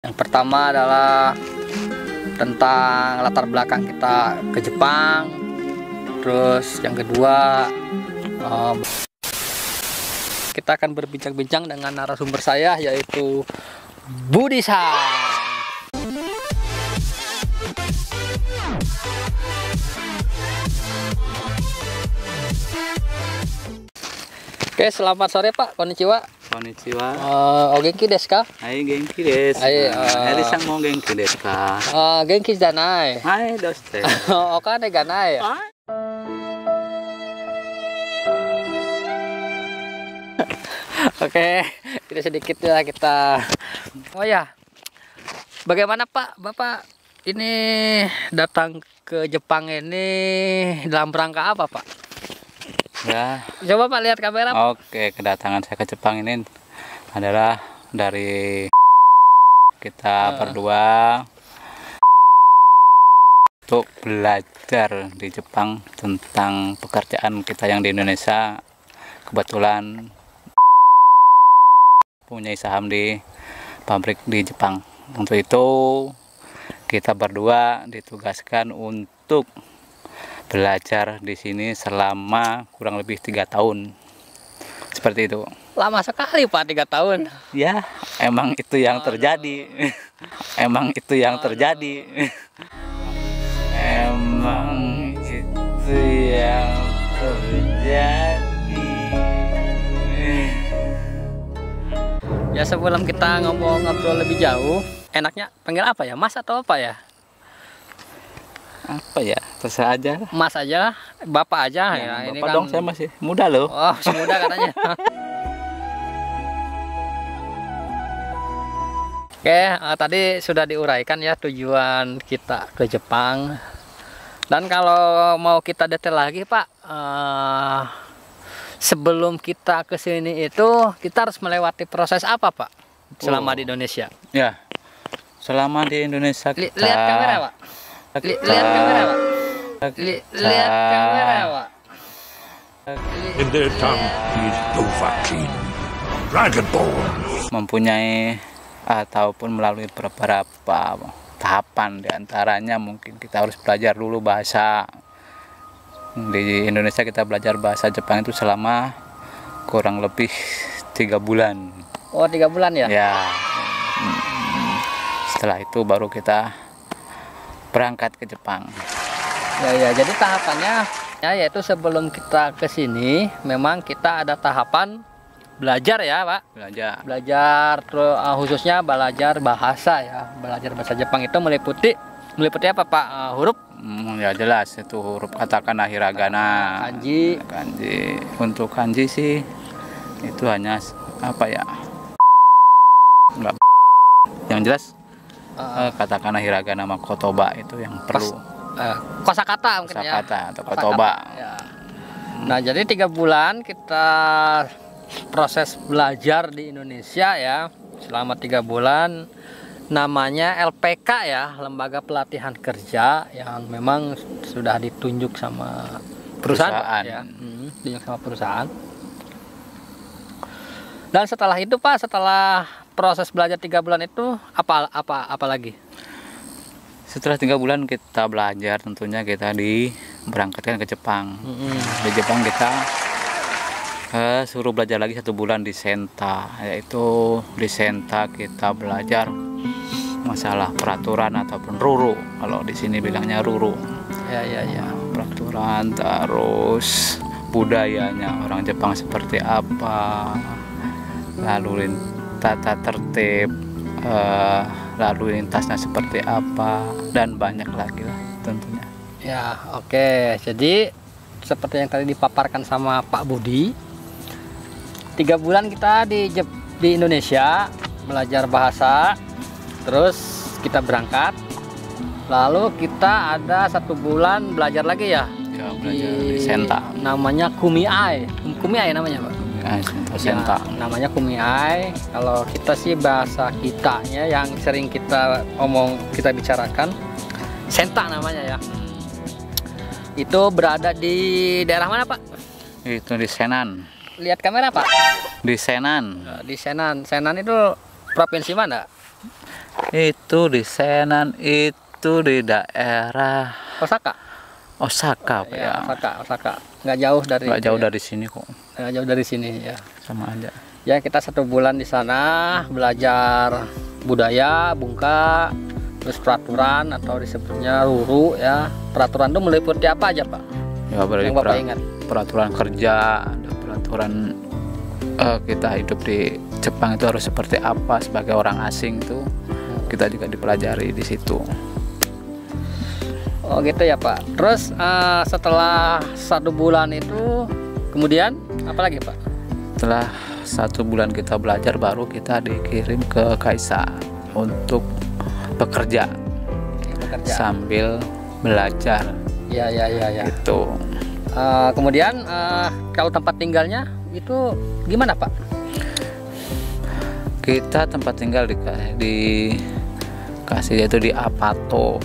Yang pertama adalah tentang latar belakang kita ke Jepang. Terus yang kedua, kita akan berbincang-bincang dengan narasumber saya, yaitu Budi-san. Oke, selamat sore Pak. Konnichiwa. Konnichiwa. O genki desu ka? Hai, genki desu. Eri-san mo genki desu ka? Genki janai. Hai, doste. Okane ga nai. Oke, kita sedikit ya kita. Oh ya, bagaimana Pak? Bapak ini datang ke Jepang ini dalam rangka apa Pak? Ya. Coba Pak lihat kamera Pak. Oke, kedatangan saya ke Jepang ini adalah dari kita berdua untuk belajar di Jepang tentang pekerjaan kita yang di Indonesia. Kebetulan punya saham di pabrik di Jepang. Untuk itu kita berdua ditugaskan untuk belajar di sini selama kurang lebih 3 tahun. Seperti itu. Lama sekali Pak, 3 tahun. Ya, emang itu yang terjadi. Emang itu yang terjadi. Emang itu yang terjadi. Ya, sebelum kita ngobrol lebih jauh, enaknya panggil apa ya? Mas atau apa ya? Apa ya, terserah aja lah. Mas aja, Bapak aja ya, Bapak ini kan dong, saya masih muda loh. Oh, masih muda katanya. Oke, tadi sudah diuraikan ya tujuan kita ke Jepang. Dan kalau mau kita detail lagi Pak, sebelum kita ke sini itu kita harus melewati proses apa Pak selama di Indonesia? Ya, selama di Indonesia kita Lihat kamera Pak. Lihat kamera Pak. Lihat kamera Pak. In their tongue, he is Dovahkiin, Dragonborn. mempunyai ataupun melalui beberapa tahapan, diantaranya mungkin kita harus belajar dulu bahasa. Di Indonesia kita belajar bahasa Jepang itu selama kurang lebih 3 bulan. Oh, 3 bulan ya? Ya. Setelah itu baru kita berangkat ke Jepang. Ya, jadi tahapannya ya, yaitu sebelum kita ke sini memang kita ada tahapan belajar ya Pak. Belajar terus khususnya belajar bahasa ya. Belajar bahasa Jepang itu meliputi apa Pak? Huruf? Ya jelas itu huruf katakana, hiragana, kanji. Untuk kanji sih itu hanya apa ya? Enggak. Yang jelas katakana, hiragana, sama kotoba itu yang perlu. Kosakata mungkin ya. Kosakata atau kotoba. Ya. Nah, jadi 3 bulan kita proses belajar di Indonesia ya. Selama 3 bulan namanya LPK ya, Lembaga Pelatihan Kerja, yang memang sudah ditunjuk sama perusahaan. Ya. Ditunjuk sama perusahaan. Dan setelah itu Pak, setelah proses belajar 3 bulan itu apa lagi? Setelah 3 bulan kita belajar, tentunya kita diberangkatkan ke Jepang. Di Jepang kita suruh belajar lagi 1 bulan di Senta, yaitu di Senta kita belajar masalah peraturan ataupun ruru. Kalau di sini bilangnya ruru. Ya. Peraturan, terus budayanya orang Jepang seperti apa, lalu tata tertib, lalu lintasnya seperti apa, dan banyak lagi lah tentunya. Ya, oke. Jadi seperti yang tadi dipaparkan sama Pak Budi, 3 bulan kita di Indonesia belajar bahasa, terus kita berangkat, lalu kita ada 1 bulan belajar lagi ya. Ya, belajar di Senta. Namanya kumiai namanya Pak. Senta. Ya, namanya kumiai. Kalau kita sih bahasa kitanya yang sering kita bicarakan, Senta namanya ya. Itu berada di daerah mana Pak? Itu di Senan. Lihat kamera Pak. Di Senan. Di Senan. Senan itu provinsi mana? Itu di Senan, itu di daerah Osaka. Osaka, Pak, ya. Osaka. Nggak jauh dari. Nggak jauh dari sini kok. Nggak jauh dari sini ya. Sama aja. Ya kita 1 bulan di sana belajar budaya, bungka, terus peraturan atau disebutnya ruru ya. Peraturan itu meliputi apa aja Pak? Ya berarti Yang Bapak ingat? peraturan kerja, ada peraturan kita hidup di Jepang itu harus seperti apa sebagai orang asing itu kita juga dipelajari di situ. Oh gitu ya Pak. Terus setelah 1 bulan itu kemudian apa lagi Pak? Setelah 1 bulan kita belajar baru kita dikirim ke Kaisa untuk bekerja sambil belajar. Ya. Gitu. Kemudian kalau tempat tinggalnya itu gimana Pak? Kita tempat tinggal di kasih yaitu di Apato.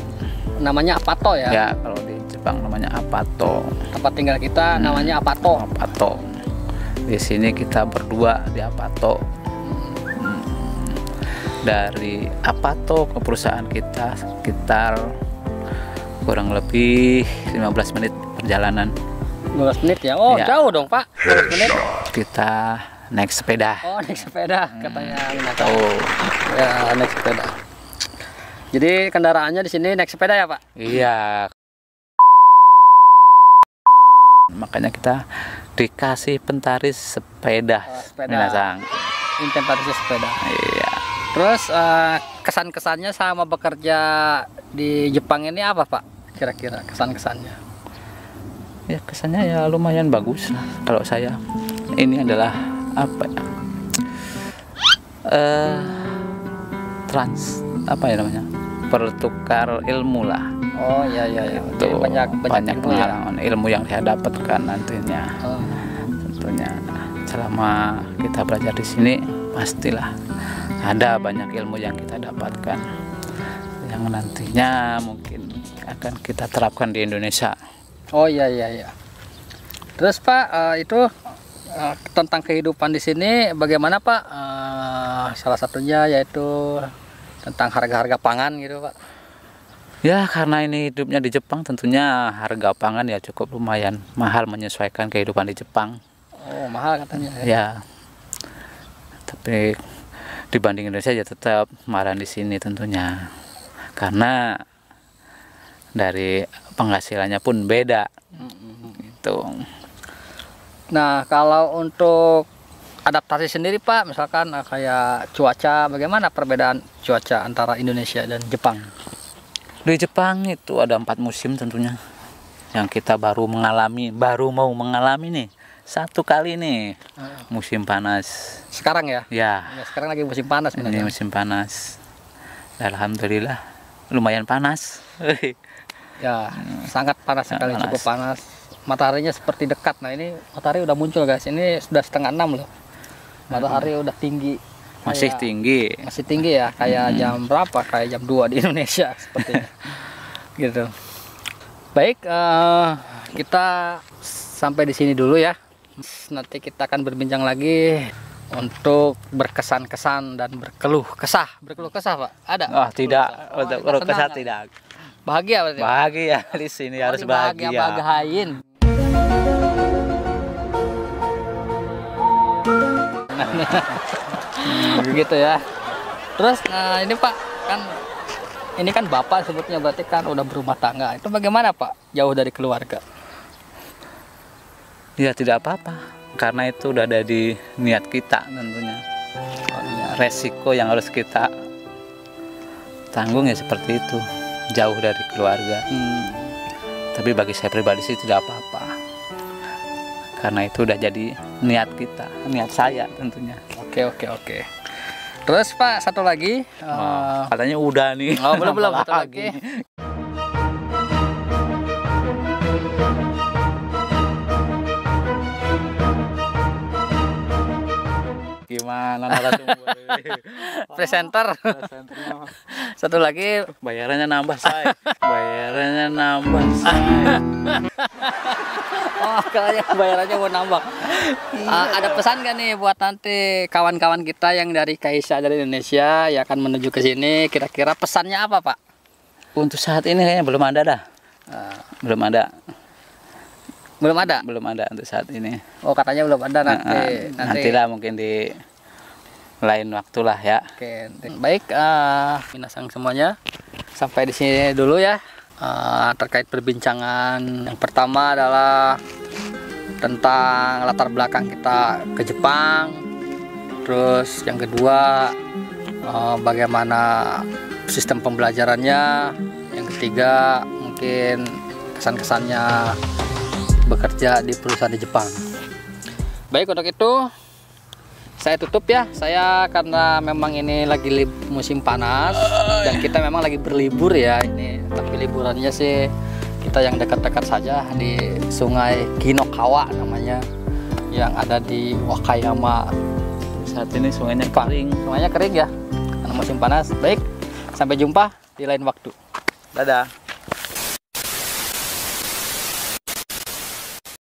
Namanya Apato ya? Ya, kalau di Jepang namanya Apato. Tempat tinggal kita namanya Apato. Apato. Di sini kita berdua di Apato. Dari Apato ke perusahaan kita sekitar kurang lebih 15 menit perjalanan. 15 menit ya? Oh Ya. jauh dong Pak, 15 menit. Kita naik sepeda. Oh naik sepeda katanya Minaka. Oh, Ya naik sepeda. Jadi kendaraannya di sini naik sepeda ya Pak? iya. Makanya kita dikasih pentaris sepeda. Oh, sepeda. Minasang. Inventarisnya sepeda. Iya. Terus kesan-kesannya sama bekerja di Jepang ini apa Pak? Kira-kira kesan-kesannya? Ya kesannya ya lumayan bagus lah kalau saya. Ini adalah apa ya? Apa ya namanya? Pertukar ilmu lah. Oh iya. Jadi Tuh, banyak banyak ilmu ya. pengalaman ilmu yang saya dapatkan nantinya. Oh. Tentunya selama kita belajar di sini pastilah ada banyak ilmu yang kita dapatkan yang nantinya mungkin akan kita terapkan di Indonesia. Oh iya. Terus Pak itu tentang kehidupan di sini bagaimana Pak? Salah satunya yaitu tentang harga-harga pangan gitu Pak. Ya karena ini hidupnya di Jepang tentunya harga pangan ya cukup lumayan mahal menyesuaikan kehidupan di Jepang. Oh mahal katanya. Ya. Tapi dibanding Indonesia ya tetap mahal di sini tentunya. Karena dari penghasilannya pun beda. Gitu. Nah kalau untuk adaptasi sendiri Pak, misalkan kayak cuaca, bagaimana perbedaan cuaca antara Indonesia dan Jepang? Di Jepang itu ada 4 musim tentunya yang kita baru mau mengalami nih 1 kali nih musim panas. Sekarang ya? Ya. Sekarang lagi musim panas. Ini musim panas. Alhamdulillah lumayan panas. Ya sangat panas sekali, panas. cukup panas. Mataharinya seperti dekat. Nah ini matahari udah muncul guys. Ini sudah 5:30 loh. Matahari udah tinggi. Masih tinggi. Masih tinggi ya, kayak jam berapa? Kayak jam 2 di Indonesia sepertinya. Gitu. Baik, kita sampai di sini dulu ya. Nanti kita akan berbincang lagi untuk berkesan-kesan dan berkeluh kesah. Berkeluh kesah Pak? Ada? Oh tidak, Oh, untuk senang, kesat kan? tidak. Bahagia berarti? Bahagia di sini harus bahagia. Bahagiain. Begitu ya. Terus ini Pak kan ini kan Bapak sebutnya berarti kan udah berumah tangga. Itu bagaimana Pak jauh dari keluarga? Ya tidak apa-apa karena itu udah ada di niat kita tentunya. Resiko yang harus kita tanggung ya seperti itu, jauh dari keluarga. Tapi bagi saya pribadi sih tidak apa-apa karena itu udah jadi niat kita, niat saya tentunya. Oke. Terus Pak satu lagi. Katanya udah nih. Oh belum satu lagi. Gimana narasumber? Presenter. Satu lagi. Bayarannya nambah say. Bayarannya nambah say. Oh, kalau bayarannya mau nambah. Ada pesan gak nih buat nanti kawan-kawan kita yang dari Kaisa dari Indonesia yang akan menuju ke sini? Kira-kira pesannya apa, Pak? Untuk saat ini kayaknya belum ada dah. Belum ada. Belum ada untuk saat ini. Oh, katanya belum ada nanti. Nantilah mungkin di lain waktu lah ya. Oke, baik, minasang semuanya. Sampai di sini dulu ya. Terkait perbincangan yang pertama adalah tentang latar belakang kita ke Jepang. Terus yang kedua bagaimana sistem pembelajarannya. Yang ketiga mungkin kesan-kesannya bekerja di perusahaan di Jepang. Baik, untuk itu saya tutup ya. Saya karena memang ini lagi musim panas dan kita memang lagi berlibur ya ini. Tapi liburannya sih kita yang dekat-dekat saja di Sungai Kinokawa namanya, yang ada di Wakayama. Saat ini sungainya kering. Sungainya kering ya karena musim panas. Baik, sampai jumpa di lain waktu. Dadah.